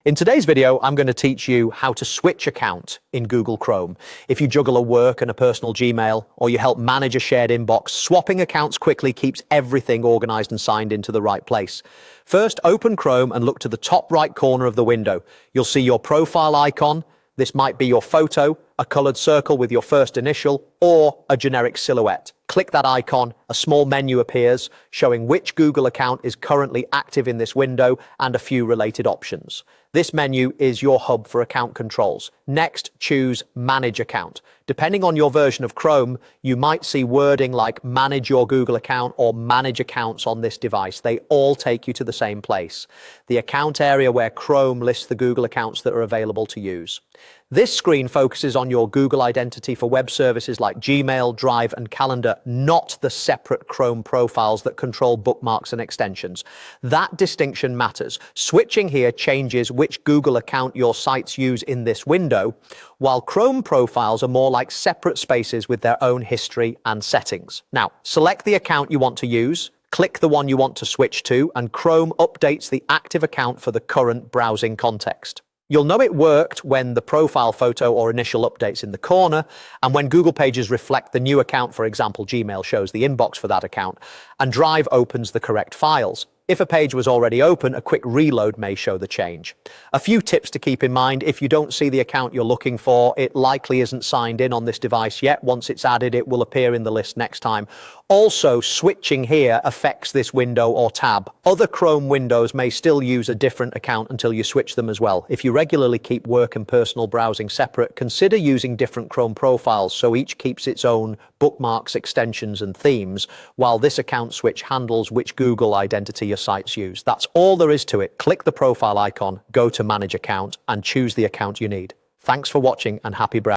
In today's video, I'm going to teach you how to switch account in Google Chrome. If you juggle a work and a personal Gmail, or you help manage a shared inbox, swapping accounts quickly keeps everything organized and signed into the right place. First, open Chrome and look to the top right corner of the window. You'll see your profile icon. This might be your photo, a colored circle with your first initial, or a generic silhouette. Click that icon, a small menu appears showing which Google account is currently active in this window and a few related options. This menu is your hub for account controls. Next, choose Manage Account. Depending on your version of Chrome, you might see wording like Manage Your Google Account or Manage Accounts on this device. They all take you to the same place, the account area where Chrome lists the Google accounts that are available to use. This screen focuses on your Google identity for web services like Gmail, Drive, and Calendar, not the separate Chrome profiles that control bookmarks and extensions. That distinction matters. Switching here changes which Google account your sites use in this window, while Chrome profiles are more like separate spaces with their own history and settings. Now, select the account you want to use, click the one you want to switch to, and Chrome updates the active account for the current browsing context. You'll know it worked when the profile photo or initial updates in the corner, and when Google Pages reflect the new account, for example, Gmail shows the inbox for that account, and Drive opens the correct files. If a page was already open, a quick reload may show the change. A few tips to keep in mind: if you don't see the account you're looking for, it likely isn't signed in on this device yet. Once it's added, it will appear in the list next time. Also, switching here affects this window or tab. Other Chrome windows may still use a different account until you switch them as well. If you regularly keep work and personal browsing separate, consider using different Chrome profiles so each keeps its own bookmarks, extensions, and themes, while this account switch handles which Google identity your sites use. That's all there is to it. Click the profile icon, go to Manage Account, and choose the account you need. Thanks for watching and happy browsing.